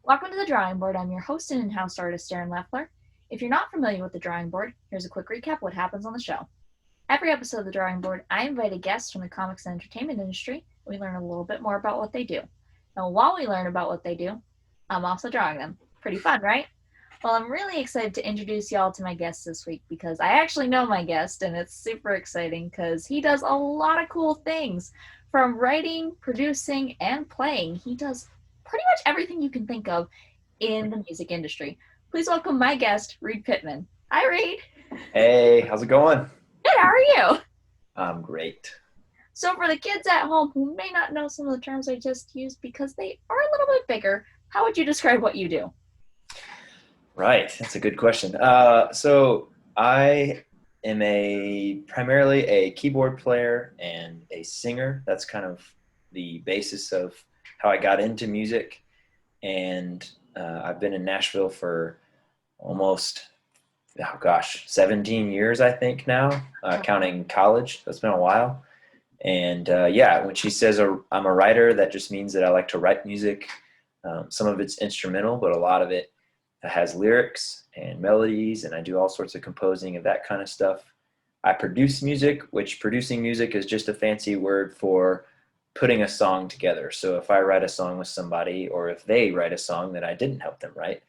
Welcome to The Drawing Board. I'm your host and in-house artist, Darren Leffler. If you're not familiar with The Drawing Board, here's a quick recap of what happens on the show. Every episode of The Drawing Board, I invite a guest from the comics and entertainment industry. We learn a little bit more about what they do. Now, while we learn about what they do, I'm also drawing them. Pretty fun, right? Well, I'm really excited to introduce y'all to my guest this week because I actually know my guest, and it's super exciting because he does a lot of cool things. From writing, producing, and playing, he does pretty much everything you can think of in the music industry. Please welcome my guest, Reed Pittman. Hi, Reed. Hey, how's it going? Good, how are you? I'm great. So for the kids at home who may not know some of the terms I just used because they are a little bit bigger, how would you describe what you do? Right, that's a good question. So I am primarily a keyboard player and a singer. That's kind of the basis of how I got into music. And I've been in Nashville for almost, 17 years, I think now, counting college. That's been a while. And when she says I'm a writer, that just means that I like to write music. Some of it's instrumental, but a lot of it has lyrics and melodies, and I do all sorts of composing of that kind of stuff. I produce music, which producing music is just a fancy word for putting a song together. So if I write a song with somebody, or if they write a song that I didn't help them write,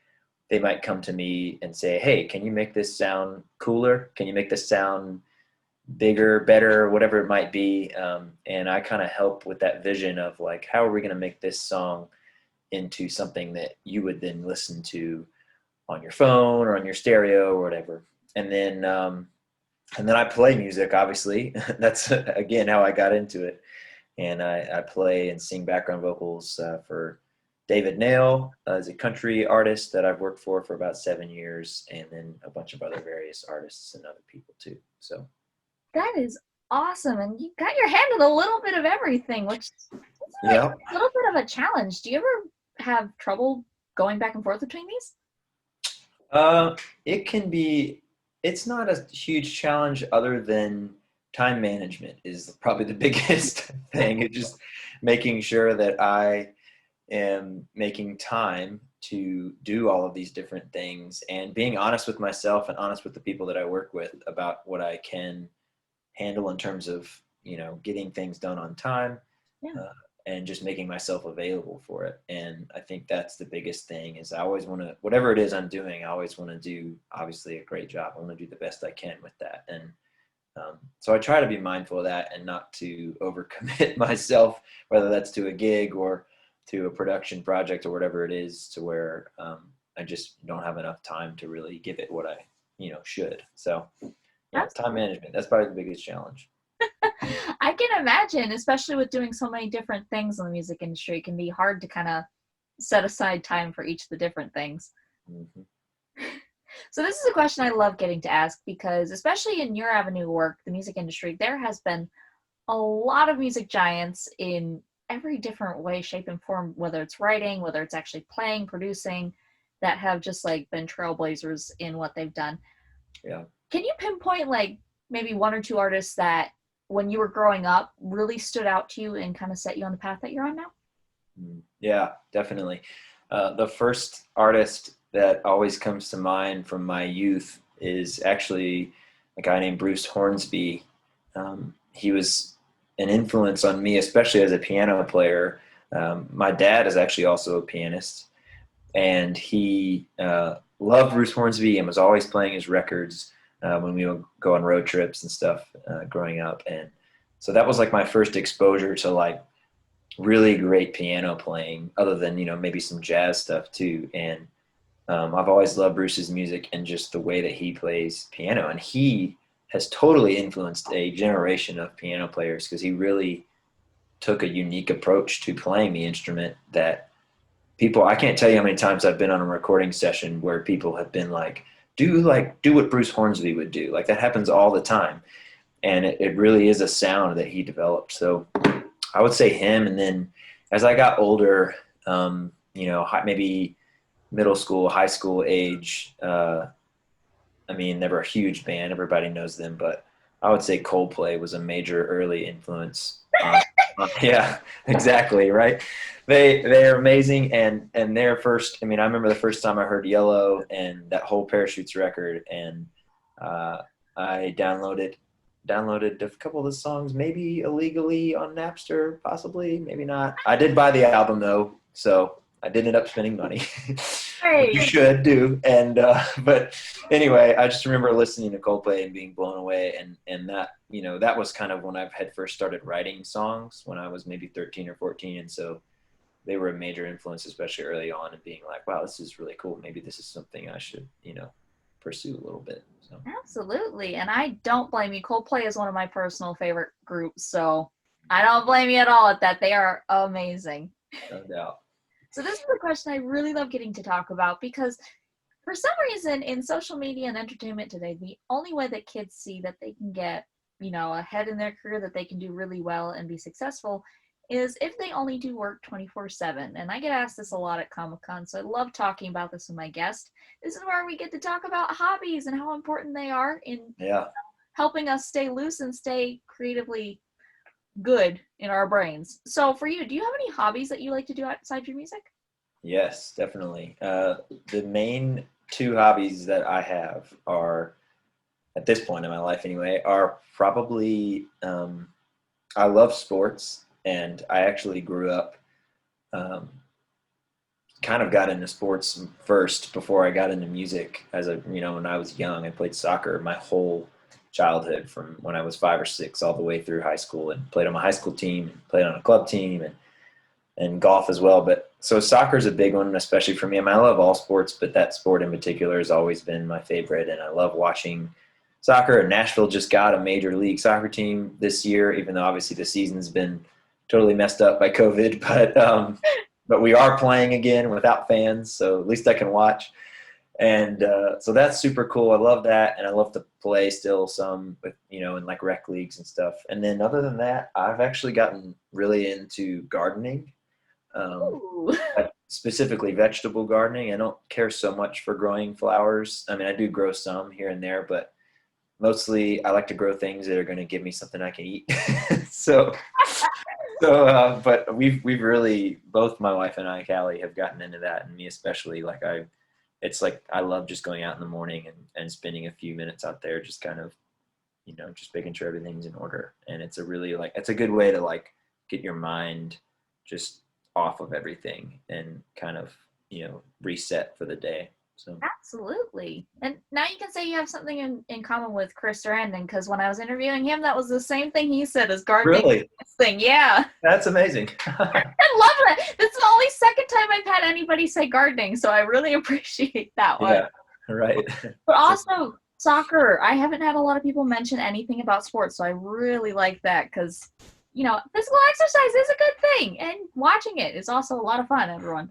they might come to me and say, hey, can you make this sound cooler? Can you make this sound bigger, better, whatever it might be? And I kind of help with that vision of like, how are we going to make this song into something that you would then listen to on your phone or on your stereo or whatever. And then I play music, obviously. That's, again, how I got into it. And I play and sing background vocals for David Nail as a country artist that I've worked for about 7 years, and then a bunch of other various artists and other people too. So That is awesome. And you got your hand in a little bit of everything, which is like yeah, a little bit of a challenge. Do you ever have trouble going back and forth between these? it can be. It's not a huge challenge other than time management is probably the biggest thing. It's just making sure that I am making time to do all of these different things and being honest with myself and honest with the people that I work with about what I can handle in terms of, getting things done on time. Yeah. And just making myself available for it. And I think that's the biggest thing is I always want to, whatever it is I'm doing, I always want to do obviously a great job. I want to do the best I can with that. And so I try to be mindful of that and not to overcommit myself, whether that's to a gig or to a production project or whatever it is, to where I just don't have enough time to really give it what I, should. So yeah, time management, that's probably the biggest challenge. I can imagine, especially with doing so many different things in the music industry, it can be hard to kind of set aside time for each of the different things. Mm-hmm. So this is a question I love getting to ask because, especially in your avenue of work, the music industry, there has been a lot of music giants in every different way, shape, and form, whether it's writing, whether it's actually playing, producing, that have just like been trailblazers in what they've done. Yeah. Can you pinpoint like maybe one or two artists that when you were growing up really stood out to you and kind of set you on the path that you're on now? Yeah, definitely. The first artist that always comes to mind from my youth is actually a guy named Bruce Hornsby. He was an influence on me, especially as a piano player. My dad is actually also a pianist, and he loved Bruce Hornsby and was always playing his records when we would go on road trips and stuff growing up. And so that was like my first exposure to like really great piano playing, other than, maybe some jazz stuff too. And I've always loved Bruce's music and just the way that he plays piano. And he has totally influenced a generation of piano players because he really took a unique approach to playing the instrument that I can't tell you how many times I've been on a recording session where people have been like, do what Bruce Hornsby would do. Like that happens all the time. And it really is a sound that he developed. So I would say him. And then as I got older, maybe middle school, high school age, they were a huge band. Everybody knows them, but I would say Coldplay was a major early influence Yeah, exactly. Right. They're amazing. And their first, I mean, I remember the first time I heard Yellow and that whole Parachutes record, and uh, I downloaded a couple of the songs, maybe illegally on Napster, possibly, maybe not. I did buy the album though, so I did end up spending money, which you Hey. should do. And but anyway, I just remember listening to Coldplay and being blown away, and that that was kind of when I had first started writing songs when I was maybe 13 or 14, and so they were a major influence, especially early on, and being like, wow, this is really cool. Maybe this is something I should pursue a little bit. So. Absolutely. And I don't blame you. Coldplay is one of my personal favorite groups, so I don't blame you at all at that. They are amazing. No doubt. So this is a question I really love getting to talk about because for some reason in social media and entertainment today, the only way that kids see that they can get, ahead in their career, that they can do really well and be successful is if they only do work 24/7. And I get asked this a lot at Comic-Con, so I love talking about this with my guest. This is where we get to talk about hobbies and how important they are in Yeah. helping us stay loose and stay creatively good in our brains. So for you, do you have any hobbies that you like to do outside your music? Yes, definitely. The main two hobbies that I have are, at this point in my life anyway, are probably I love sports, and I actually grew up, um, kind of got into sports first before I got into music. When I was young, I played soccer my whole childhood from when I was 5 or 6 all the way through high school, and played on my high school team, played on a club team, and golf as well. But so soccer is a big one, especially for me. I mean, I love all sports, but that sport in particular has always been my favorite. And I love watching soccer. And Nashville just got a major league soccer team this year, even though obviously the season's been totally messed up by COVID. But we are playing again without fans, so at least I can watch. And so that's super cool. I love that, and I love to play still some with in like rec leagues and stuff. And then other than that, I've actually gotten really into gardening. Ooh. Like specifically vegetable gardening. I don't care so much for growing flowers. I mean, I do grow some here and there, but mostly I like to grow things that are going to give me something I can eat. so, but we've really, both my wife and I, Callie, have gotten into that, and me especially. It's like I love just going out in the morning and spending a few minutes out there, just kind of, just making sure everything's in order. And it's it's a good way to like get your mind just off of everything and kind of reset for the day. So Absolutely. And now you can say you have something in common with Chris Sarandon, because when I was interviewing him, that was the same thing he said as gardening. really, Thing. Yeah. that's amazing. I love that. This is the only second time I've had anybody say gardening, so I really appreciate that one. Yeah, right. But also soccer. I haven't had a lot of people mention anything about sports, so I really like that because, physical exercise is a good thing, and watching it is also a lot of fun, everyone.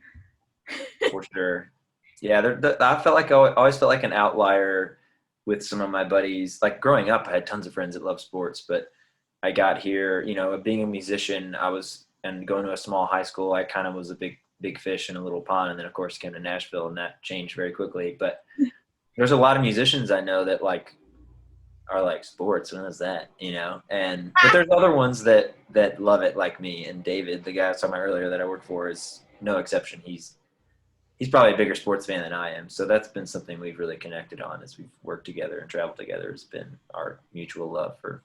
For sure. Yeah, I felt like I always felt like an outlier with some of my buddies. Like growing up, I had tons of friends that love sports, but I got here, being a musician, and going to a small high school, I kind of was a big fish in a little pond. And then of course came to Nashville, and that changed very quickly. But there's a lot of musicians I know that are like, sports, when is that? But there's other ones that love it like me. And David, the guy I was talking about earlier that I work for, is no exception. He's probably a bigger sports fan than I am. So that's been something we've really connected on as we've worked together and traveled together, has been our mutual love for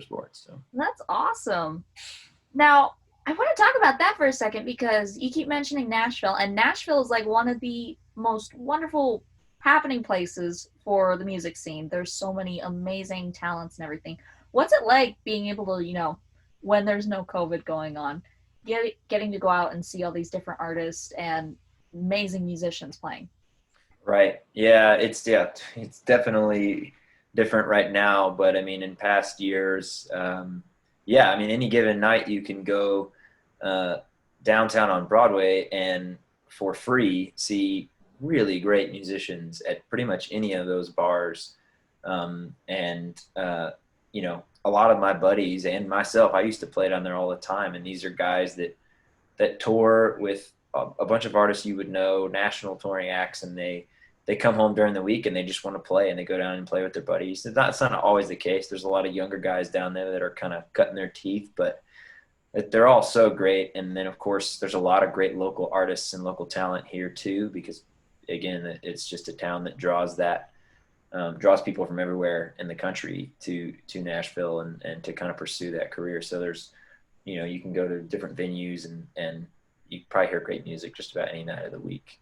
sports. So That's awesome. Now, I want to talk about that for a second because you keep mentioning Nashville, and Nashville is like one of the most wonderful happening places for the music scene. There's so many amazing talents and everything. What's it like being able to, when there's no COVID going on, getting to go out and see all these different artists and amazing musicians playing? right. Yeah, it's definitely different right now, but I mean in past years, yeah, I mean any given night you can go downtown on Broadway and for free see really great musicians at pretty much any of those bars. And a lot of my buddies and myself, I used to play down there all the time, and these are guys that tour with a bunch of artists you would know, national touring acts, and they come home during the week and they just want to play, and they go down and play with their buddies. It's not always the case. There's a lot of younger guys down there that are kind of cutting their teeth, but they're all so great. And then of course there's a lot of great local artists and local talent here too, because again, it's just a town that draws people from everywhere in the country to Nashville and to kind of pursue that career. So there's, you can go to different venues and you probably hear great music just about any night of the week,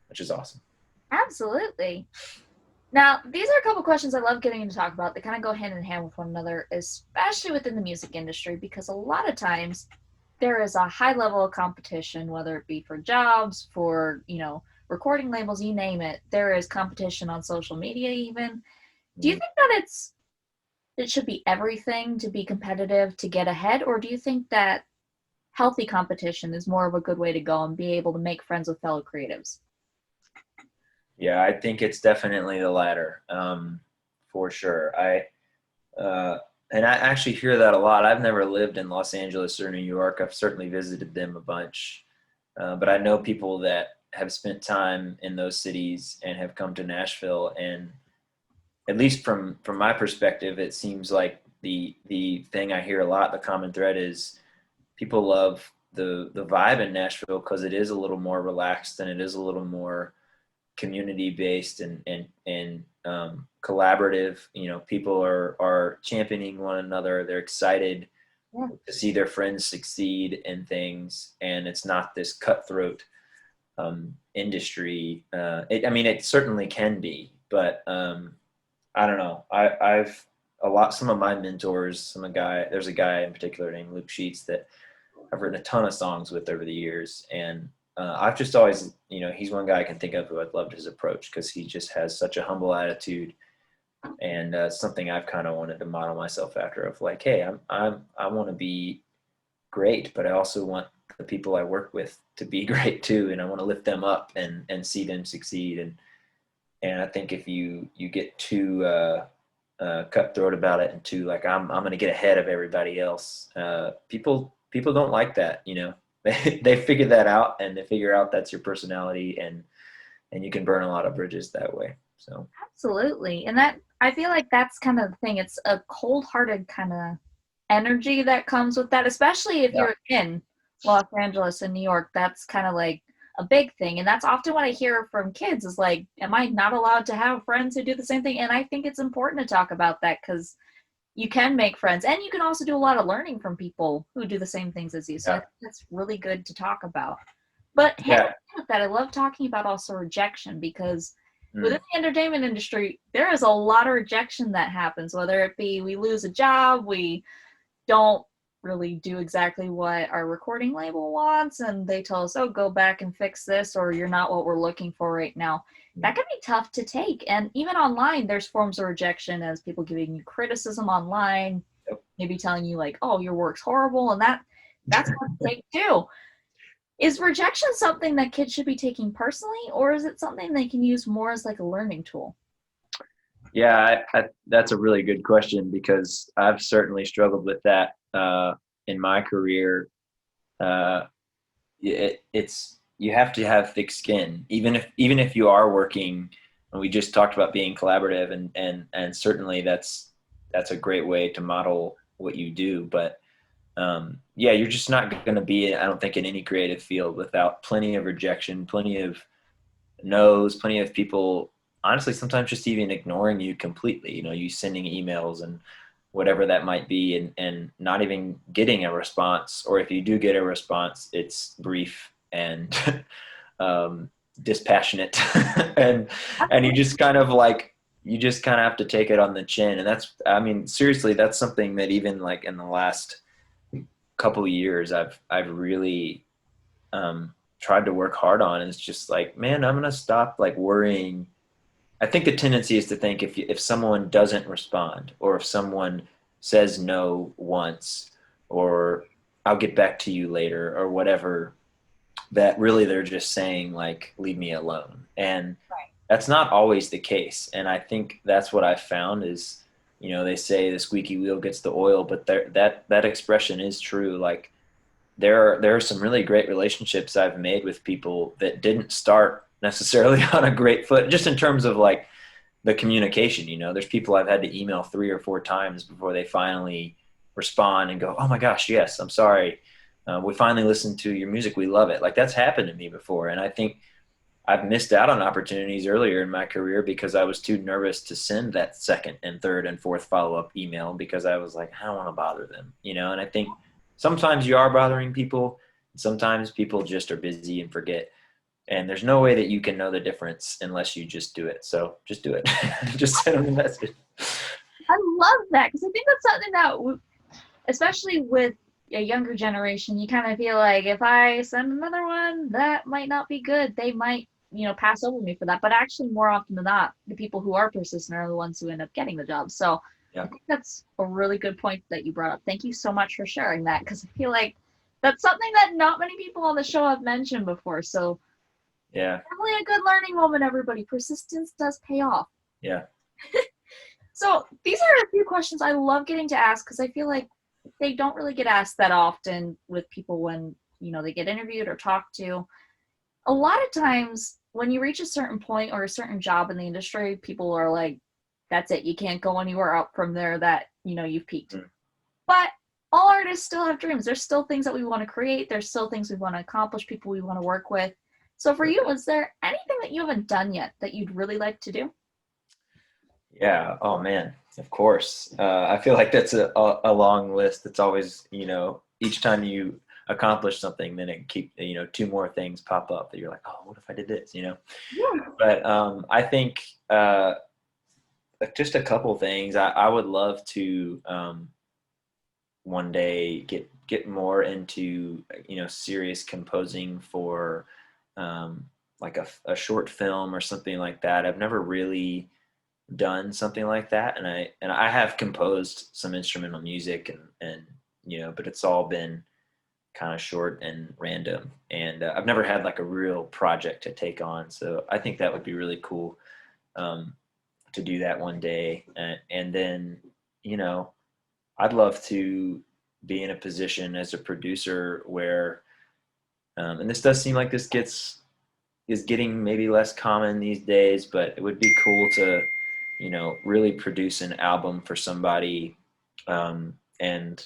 which is awesome. Absolutely. Now, these are a couple questions I love getting to talk about. They kind of go hand in hand with one another, especially within the music industry, because a lot of times there is a high level of competition, whether it be for jobs, for, recording labels, you name it. There is competition on social media even. Do you think that it should be everything to be competitive to get ahead, or do you think that healthy competition is more of a good way to go and be able to make friends with fellow creatives? Yeah, I think it's definitely the latter, for sure. And I actually hear that a lot. I've never lived in Los Angeles or New York. I've certainly visited them a bunch, but I know people that have spent time in those cities and have come to Nashville. And at least from my perspective, it seems like the thing I hear a lot, the common thread is people love the vibe in Nashville because it is a little more relaxed and it is a little more community based and collaborative. People are championing one another. They're excited to see their friends succeed in things, and it's not this cutthroat industry. It certainly can be, but I don't know. Some of my mentors, there's a guy in particular named Luke Sheets that I've written a ton of songs with over the years, and I've just always, he's one guy I can think of who I'd loved his approach because he just has such a humble attitude, and something I've kind of wanted to model myself after. Of like, hey, I want to be great, but I also want the people I work with to be great too, and I want to lift them up and see them succeed. And I think if you get too cutthroat about it and too like I'm going to get ahead of everybody else, people don't like that. They figure that out, and they figure out that's your personality, and you can burn a lot of bridges that way. So Absolutely. And that, I feel like that's kind of the thing. It's a cold-hearted kind of energy that comes with that, especially if you're in Los Angeles and New York. That's kind of like a big thing. And that's often what I hear from kids is like, am I not allowed to have friends who do the same thing? And I think it's important to talk about that because you can make friends, and you can also do a lot of learning from people who do the same things as you. So I think that's really good to talk about. But with that, I love talking about also rejection, because within the entertainment industry, there is a lot of rejection that happens, whether it be we lose a job, we don't really do exactly what our recording label wants, and they tell us, oh, go back and fix this, or you're not what we're looking for right now. That can be tough to take. And even online, there's forms of rejection as people giving you criticism online, maybe telling you like, oh, your work's horrible, and that's hard to take too. Is rejection something that kids should be taking personally, or is it something they can use more as like a learning tool? Yeah, that's a really good question, because I've certainly struggled with that in my career. It's you have to have thick skin, even if you are working. And we just talked about being collaborative, and certainly that's a great way to model what you do. But you're just not going to be, I don't think, in any creative field without plenty of rejection, plenty of no's, plenty of people honestly sometimes just even ignoring you completely. You sending emails and whatever that might be, and not even getting a response, or if you do get a response, it's brief and dispassionate, and you just kind of have to take it on the chin. And that's, seriously, that's something that even like in the last couple of years I've really tried to work hard on. And it's just like, man, I'm gonna stop like worrying. I think the tendency is to think if someone doesn't respond, or if someone says no once, or I'll get back to you later, or whatever, that really they're just saying like, leave me alone. And that's not always the case. And I think that's what I found is, they say the squeaky wheel gets the oil, but that expression is true. Like there are some really great relationships I've made with people that didn't start necessarily on a great foot, just in terms of like the communication. There's people I've had to email 3 or 4 times before they finally respond and go, oh my gosh, yes, I'm sorry. We finally listened to your music. We love it. Like that's happened to me before. And I think I've missed out on opportunities earlier in my career because I was too nervous to send that second and third and fourth follow-up email because I was like, I don't want to bother them, And I think sometimes you are bothering people. Sometimes people just are busy and forget. And there's no way that you can know the difference unless you just do it. So just do it. Just send them the message. I love that because I think that's something that, especially with a younger generation, you kind of feel like if I send another one, that might not be good. They might, pass over me for that. But actually, more often than not, the people who are persistent are the ones who end up getting the job. So Yeah. I think that's a really good point that you brought up. Thank you so much for sharing that because I feel like that's something that not many people on the show have mentioned before. So yeah, definitely a good learning moment, everybody. Persistence does pay off. Yeah. So these are a few questions I love getting to ask because I feel like they don't really get asked that often with people when, they get interviewed or talked to. A lot of times when you reach a certain point or a certain job in the industry, people are like, that's it. You can't go anywhere up from there that, you've peaked. Mm. But all artists still have dreams. There's still things that we want to create. There's still things we want to accomplish, people we want to work with. So for you, is there anything that you haven't done yet that you'd really like to do? Yeah. Oh man, of course. I feel like that's a long list. It's always, each time you accomplish something, then it keep, two more things pop up that you're like, oh, what if I did this, Yeah. But I think just a couple things. I would love to one day get more into, serious composing for like a short film or something like that. I've never really done something like that, and I have composed some instrumental music and but it's all been kind of short and random, and I've never had like a real project to take on, so I think that would be really cool to do that one day. And then I'd love to be in a position as a producer where and this does seem like this is getting maybe less common these days, but it would be cool to really produce an album for somebody and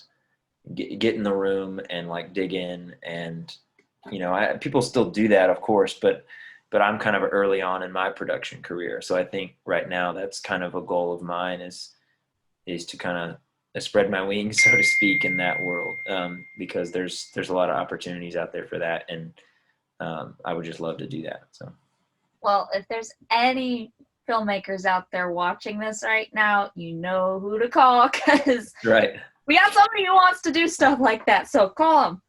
get in the room and like dig in. And people still do that, of course, but I'm kind of early on in my production career, so I think right now that's kind of a goal of mine is to kind of spread my wings, so to speak, in that world, because there's a lot of opportunities out there for that, and I would just love to do that. So Well, if there's any filmmakers out there watching this right now, you know who to call because right. we got somebody who wants to do stuff like that. So call them.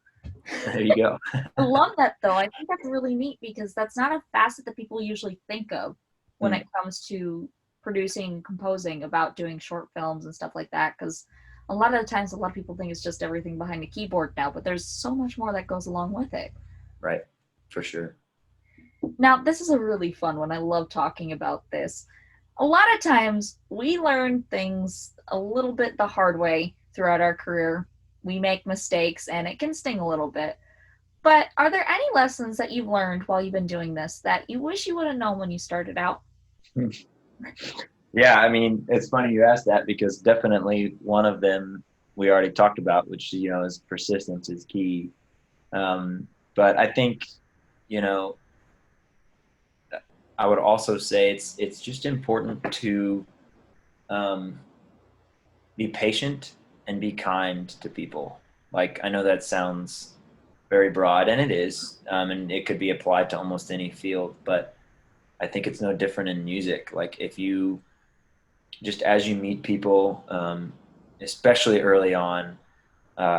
There you go. I love that though. I think that's really neat because that's not a facet that people usually think of when it comes to producing and composing about doing short films and stuff like that. Because a lot of the times, a lot of people think it's just everything behind the keyboard now, but there's so much more that goes along with it. Right, for sure. Now, this is a really fun one. I love talking about this. A lot of times we learn things a little bit the hard way throughout our career. We make mistakes and it can sting a little bit. But are there any lessons that you've learned while you've been doing this that you wish you would have known when you started out? Yeah, I mean, it's funny you asked that because definitely one of them we already talked about, which, is persistence is key. But I think, I would also say it's just important to be patient and be kind to people. Like, I know that sounds very broad, and it is, and it could be applied to almost any field, but I think it's no different in music. Like, if you just as you meet people, especially early on,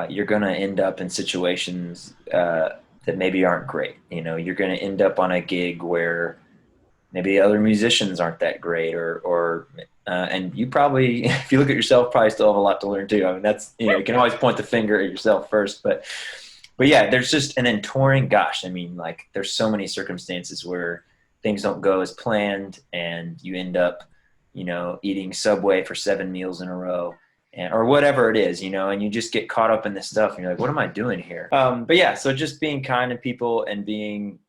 you're going to end up in situations that maybe aren't great. You're going to end up on a gig where maybe other musicians aren't that great, or and you probably, if you look at yourself, probably still have a lot to learn too. I mean, that's, you can always point the finger at yourself first, but yeah, there's just, and then touring, gosh, I mean, like, there's so many circumstances where things don't go as planned and you end up, eating Subway for 7 meals in a row, or whatever it is, and you just get caught up in this stuff and you're like, what am I doing here? But yeah, so just being kind to people and being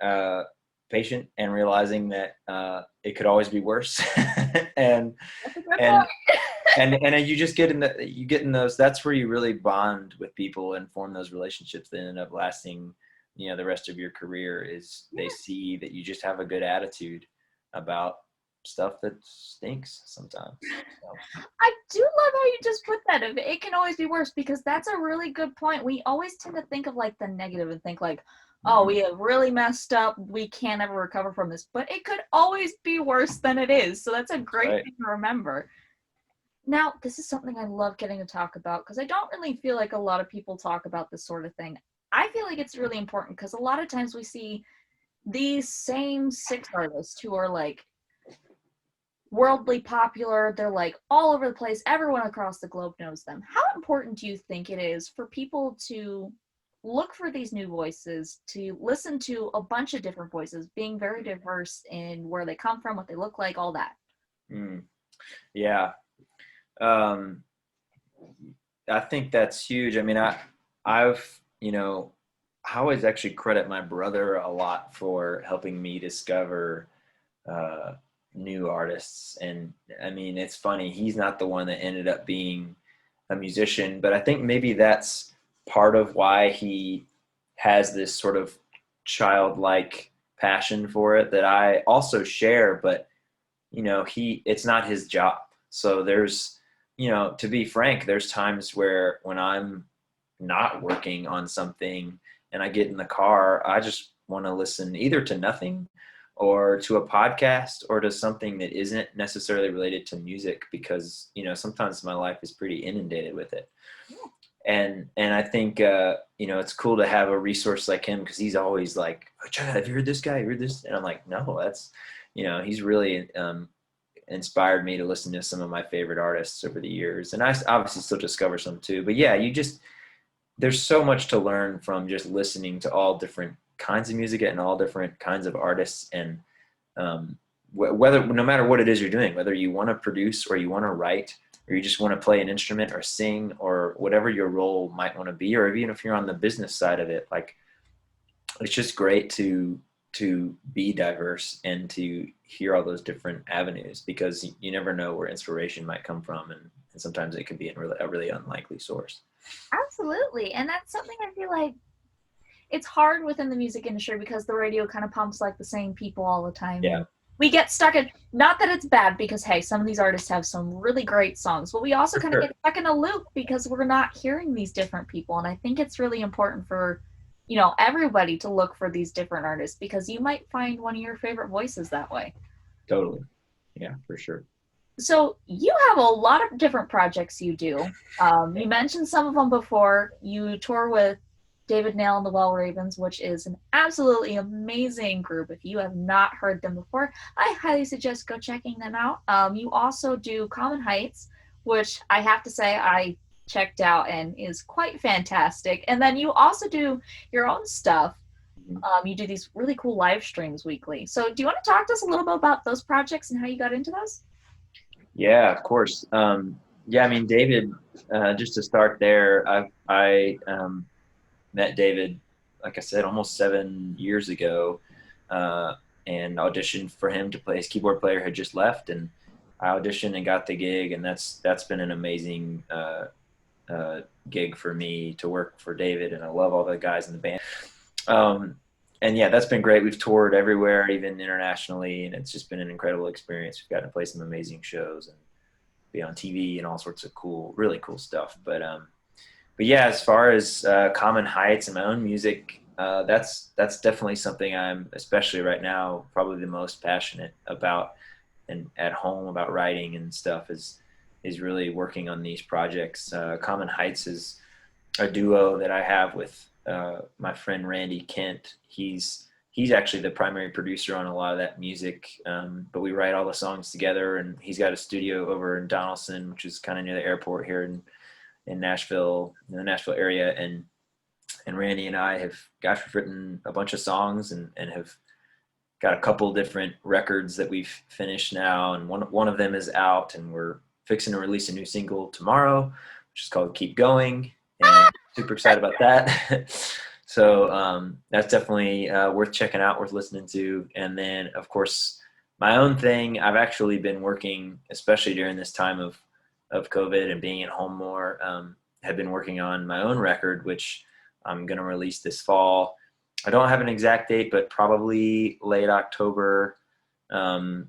patient and realizing that it could always be worse. and and you get in those, that's where you really bond with people and form those relationships that end up lasting, the rest of your career, is they see that you just have a good attitude about stuff that stinks sometimes. So. I do love how you just put that. It can always be worse, because that's a really good point. We always tend to think of like the negative and think like, oh, we have really messed up, we can't ever recover from this, but it could always be worse than it is. So that's a great thing to remember. Now, this is something I love getting to talk about, because I don't really feel like a lot of people talk about this sort of thing. I feel like it's really important, because a lot of times we see these same 6 artists who are like worldly popular, they're like all over the place, everyone across the globe knows them. How important do you think it is for people to look for these new voices, to listen to a bunch of different voices, being very diverse in where they come from, what they look like, all that? Yeah. I think that's huge. I mean, I always actually credit my brother a lot for helping me discover new artists. And I mean, it's funny, he's not the one that ended up being a musician, but I think maybe that's part of why he has this sort of childlike passion for it that I also share. But it's not his job. So there's, to be frank, there's times where when I'm not working on something and I get in the car, I just want to listen either to nothing or to a podcast or to something that isn't necessarily related to music, because, sometimes my life is pretty inundated with it. And I think, it's cool to have a resource like him, because he's always like, oh, Chad, have you heard this guy? You heard this? And I'm like, no, that's, he's really inspired me to listen to some of my favorite artists over the years. And I obviously still discover some too. But yeah, there's so much to learn from just listening to all different kinds of music and all different kinds of artists. And no matter what it is you're doing, whether you want to produce or you want to write, or you just want to play an instrument or sing, or whatever your role might want to be, or even if you're on the business side of it, like, it's just great to be diverse and to hear all those different avenues, because you never know where inspiration might come from. And sometimes it can be a really unlikely source. Absolutely. And that's something I feel like it's hard within the music industry, because the radio kind of pumps like the same people all the time. Yeah. We get stuck in, not that it's bad, because hey, some of these artists have some really great songs, but we also kind of get stuck in a loop because we're not hearing these different people. And I think it's really important for, everybody to look for these different artists, because you might find one of your favorite voices that way. Totally. Yeah, for sure. So you have a lot of different projects you do. You mentioned some of them before. You tour with David Nail and the Well Ravens, which is an absolutely amazing group. If you have not heard them before, I highly suggest go checking them out. You also do Common Heights, which I have to say I checked out and is quite fantastic. And then you also do your own stuff. You do these really cool live streams weekly. So do you want to talk to us a little bit about those projects and how you got into those? Yeah, of course. I mean, David, just to start there, I met David, like I said, almost 7 years ago, and auditioned for him to play. His keyboard player had just left, and I auditioned and got the gig, and that's been an amazing gig for me to work for David, and I love all the guys in the band. And yeah, that's been great. We've toured everywhere, even internationally, and it's just been an incredible experience. We've gotten to play some amazing shows and be on TV and all sorts of really cool stuff. But yeah, as far as Common Heights and my own music, that's definitely something I'm, especially right now, probably the most passionate about, and at home about writing and stuff, is really working on these projects. Common Heights is a duo that I have with my friend Randy Kent. He's actually the primary producer on a lot of that music, but we write all the songs together, and he's got a studio over in Donaldson, which is kind of near the airport here in Nashville, in the Nashville area. And Randy and I have, we've written a bunch of songs and have got a couple different records that we've finished now. And one of them is out, and we're fixing to release a new single tomorrow, which is called Keep Going. And super excited about that. So that's definitely worth checking out, worth listening to. And then, of course, my own thing, I've actually been working, especially during this time of of COVID and being at home more, have been working on my own record, which I'm going to release this fall. I don't have an exact date, but probably late October. And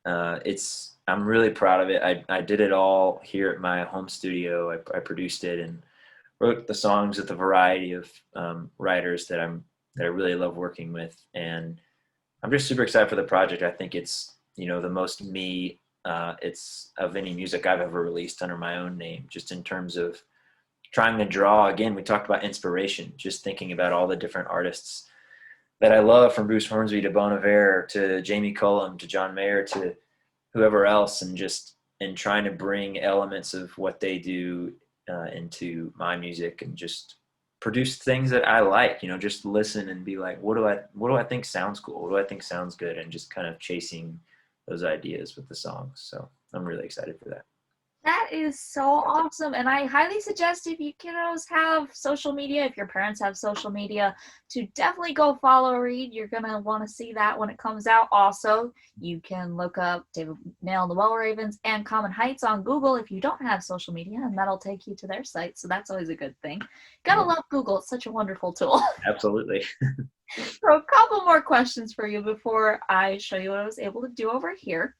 I'm really proud of it. I did it all here at my home studio. I produced it and wrote the songs with a variety of writers that I really love working with, and I'm just super excited for the project. I think it's the most me it's of any music I've ever released under my own name, just in terms of trying to draw. Again, we talked about inspiration, just thinking about all the different artists that I love, from Bruce Hornsby to Bon Iver to Jamie Cullum to John Mayer to whoever else, and trying to bring elements of what they do into my music, and just produce things that I like, just listen and be like, what do I think sounds cool? What do I think sounds good? And just kind of chasing those ideas with the songs. So I'm really excited for that. That is so awesome. And I highly suggest, if you kiddos have social media, if your parents have social media, to definitely go follow Reed. You're going to want to see that when it comes out. Also, you can look up David Nail and the Well Ravens and Common Heights on Google if you don't have social media, and that'll take you to their site. So that's always a good thing. Gotta love Google. It's such a wonderful tool. Absolutely. So a couple more questions for you before I show you what I was able to do over here.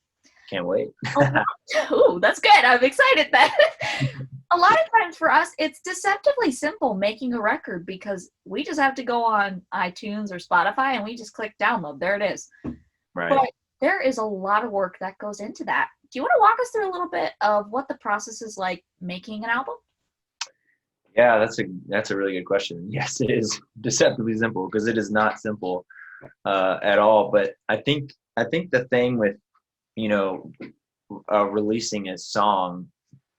Can't wait. Oh, that's good. I'm excited then. A lot of times for us, it's deceptively simple making a record, because we just have to go on iTunes or Spotify and we just click download. There it is. Right. But there is a lot of work that goes into that. Do you want to walk us through a little bit of what the process is like making an album? Yeah, that's a really good question. Yes, it is deceptively simple, because it is not simple at all. But I think the thing with releasing a song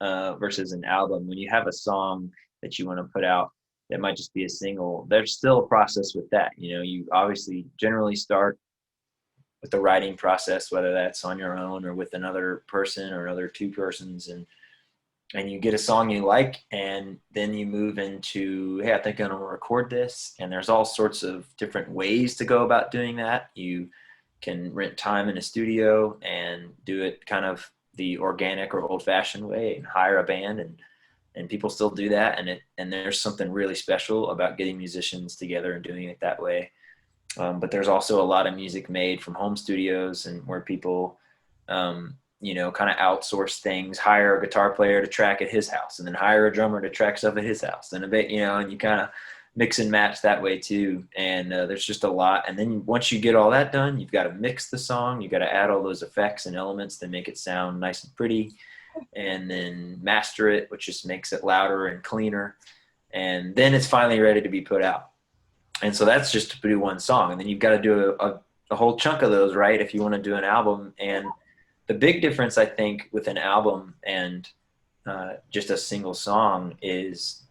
versus an album, when you have a song that you want to put out that might just be a single, there's still a process with that. You obviously generally start with the writing process, whether that's on your own or with another person or another two persons, and you get a song you like, and then you move into, hey, I think I'm gonna record this. And there's all sorts of different ways to go about doing that. You can rent time in a studio and do it kind of the organic or old-fashioned way, and hire a band, and people still do that, and there's something really special about getting musicians together and doing it that way. But there's also a lot of music made from home studios, and where people kind of outsource things, hire a guitar player to track at his house, and then hire a drummer to track stuff at his house, and and you kind of mix and match that way too. And there's just a lot. And then once you get all that done, you've got to mix the song. You got to add all those effects and elements that make it sound nice and pretty, and then master it, which just makes it louder and cleaner. And then it's finally ready to be put out. And so that's just to do one song. And then you've got to do a whole chunk of those, right, if you want to do an album. And the big difference, I think, with an album and just a single song is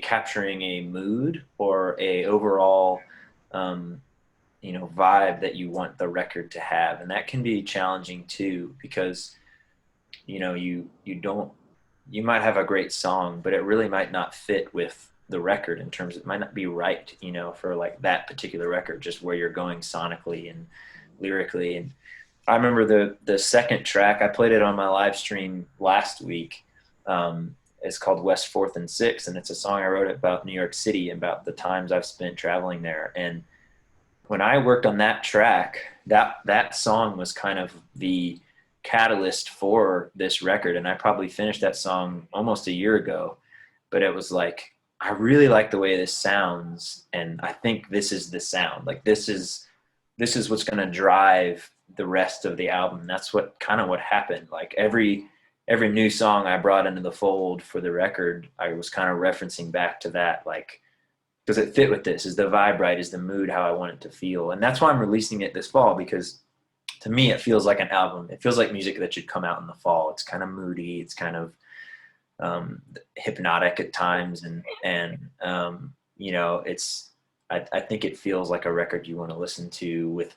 capturing a mood or a overall vibe that you want the record to have. And that can be challenging too, because you might have a great song, but it really might not fit with the record, in terms of, it might not be right for like that particular record, just where you're going sonically and lyrically. And I remember the second track, I played it on my live stream last week. It's called West 4th and 6th, and it's a song I wrote about New York City, about the times I've spent traveling there. And when I worked on that track, that song was kind of the catalyst for this record. And I probably finished that song almost a year ago, but it was like, I really like the way this sounds, and I think this is the sound. Like this is what's going to drive the rest of the album. That's what happened. Like every new song I brought into the fold for the record, I was kind of referencing back to that, like, does it fit with this? Is the vibe right? Is the mood how I want it to feel? And that's why I'm releasing it this fall, because to me, it feels like an album. It feels like music that should come out in the fall. It's kind of moody. It's kind of hypnotic at times. I think it feels like a record you want to listen to with,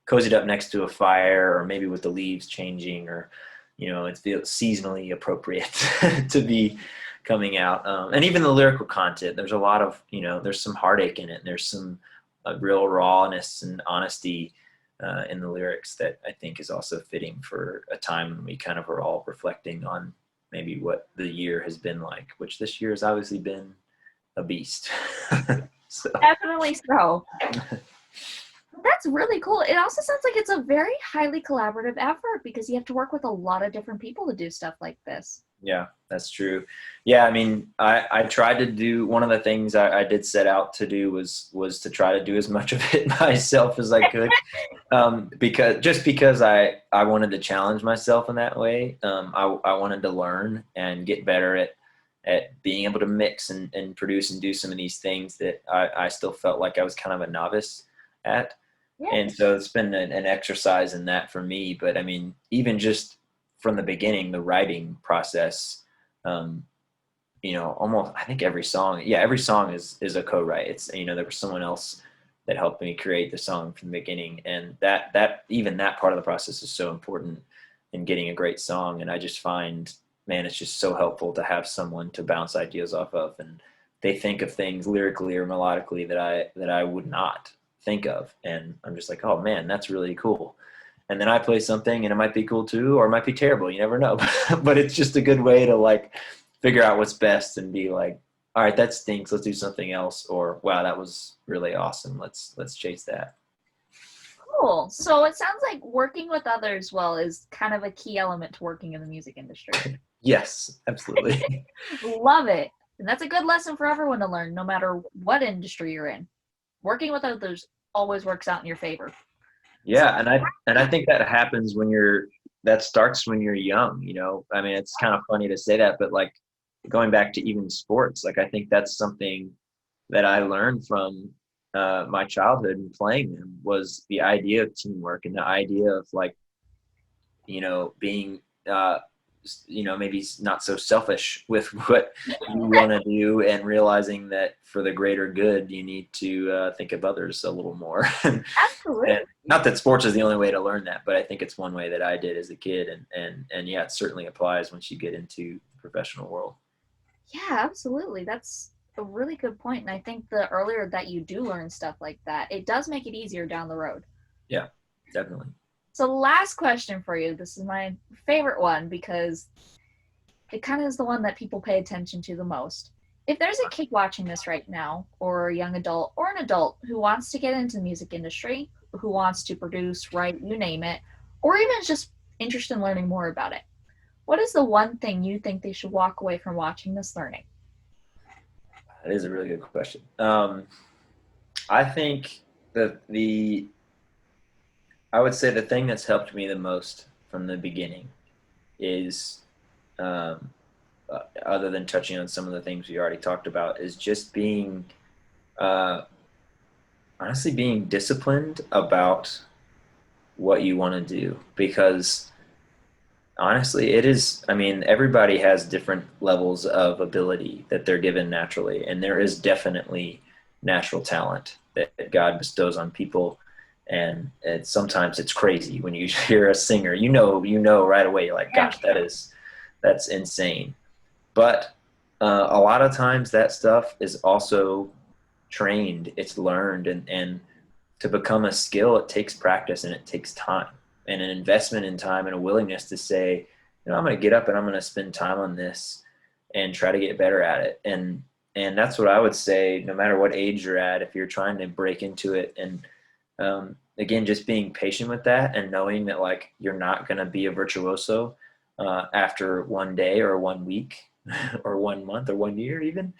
cozied up next to a fire, or maybe with the leaves changing, or it feels seasonally appropriate to be coming out. And even the lyrical content, there's a lot of, there's some heartache in it. There's some real rawness and honesty in the lyrics that I think is also fitting for a time when we kind of are all reflecting on maybe what the year has been like, which this year has obviously been a beast. So. Definitely so. That's really cool. It also sounds like it's a very highly collaborative effort because you have to work with a lot of different people to do stuff like this. Yeah, that's true. Yeah, I mean, I tried to do, one of the things I did set out to do was to try to do as much of it myself as I could, because I wanted to challenge myself in that way. I wanted to learn and get better at being able to mix and produce and do some of these things that I still felt like I was kind of a novice at. Yeah. And so it's been an exercise in that for me. But I mean, even just from the beginning, the writing process, almost, I think every song is a co-write. It's, there was someone else that helped me create the song from the beginning. And that even that part of the process is so important in getting a great song. And I just find, man, it's just so helpful to have someone to bounce ideas off of. And they think of things lyrically or melodically that I would not think of. And I'm just like, oh man, that's really cool. And then I play something and it might be cool too, or it might be terrible. You never know. But it's just a good way to like figure out what's best and be like, all right, that stinks. Let's do something else. Or wow, that was really awesome. Let's chase that. Cool. So it sounds like working with others well is kind of a key element to working in the music industry. Yes, absolutely. Love it. And that's a good lesson for everyone to learn, no matter what industry you're in. Working with others always works out in your favor. Yeah, and I think that happens that starts when you're young, I mean, it's kind of funny to say that, but like going back to even sports, like I think that's something that I learned from my childhood and playing them, was the idea of teamwork and the idea of like, being maybe not so selfish with what you want to do, and realizing that for the greater good, you need to think of others a little more. Absolutely. And not that sports is the only way to learn that, but I think it's one way that I did as a kid. And yeah, it certainly applies once you get into the professional world. Yeah, absolutely. That's a really good point. And I think the earlier that you do learn stuff like that, it does make it easier down the road. Yeah, definitely. So last question for you. This is my favorite one because it kind of is the one that people pay attention to the most. If there's a kid watching this right now, or a young adult, or an adult who wants to get into the music industry, who wants to produce, write, you name it, or even is just interested in learning more about it, what is the one thing you think they should walk away from watching this learning? That is a really good question. I think that I would say the thing that's helped me the most from the beginning is, other than touching on some of the things we already talked about, is just being, honestly, being disciplined about what you want to do. Because honestly, it is, I mean, everybody has different levels of ability that they're given naturally. And there is definitely natural talent that God bestows on people. And sometimes it's crazy when you hear a singer, you know right away, you're like, gosh, that's insane. But a lot of times that stuff is also trained, it's learned, and to become a skill, it takes practice and it takes time and an investment in time and a willingness to say, I'm going to get up and I'm going to spend time on this and try to get better at it. And that's what I would say, no matter what age you're at, if you're trying to break into it. And again, just being patient with that and knowing that like you're not going to be a virtuoso after one day or 1 week or 1 month or 1 year even,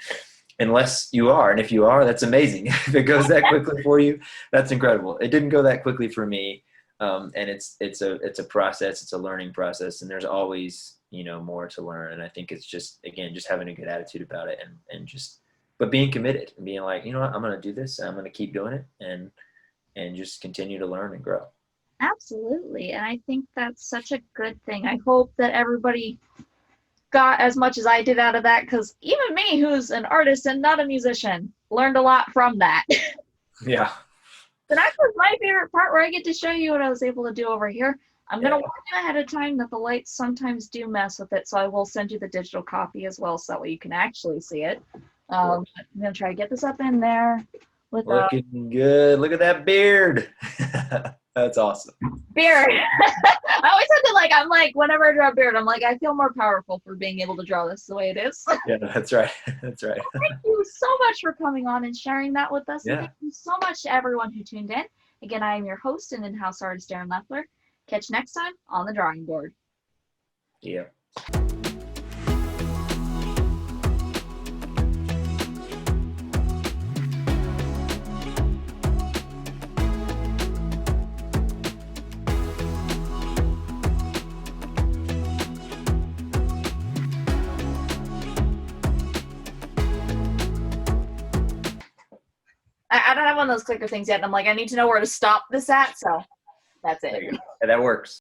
unless you are. And if you are, that's amazing. If it goes that quickly for you, that's incredible. It didn't go that quickly for me. And it's a process, it's a learning process, and there's always, more to learn. And I think it's just, again, just having a good attitude about it but being committed and being like, you know what, I'm going to do this and I'm going to keep doing it and just continue to learn and grow. Absolutely. And I think that's such a good thing. I hope that everybody got as much as I did out of that, because even me, who's an artist and not a musician, learned a lot from that. Yeah. So that was my favorite part, where I get to show you what I was able to do over here. I'm going to warn you ahead of time that the lights sometimes do mess with it, so I will send you the digital copy as well, so that way you can actually see it. I'm going to try to get this up in there. with a Looking good. Look at that beard. That's awesome. beard. I always have to I'm like, whenever I draw a beard, I'm like, I feel more powerful for being able to draw this the way it is. Yeah, that's right. That's right. Thank you so much for coming on and sharing that with us. And Yeah. thank you so much to everyone who tuned in. Again, I am your host and in-house artist, Darren Leffler. Catch you next time on the drawing board. Yeah. I don't have one of those clicker things yet. And I'm like, I need to know where to stop this at. So that's it. That works.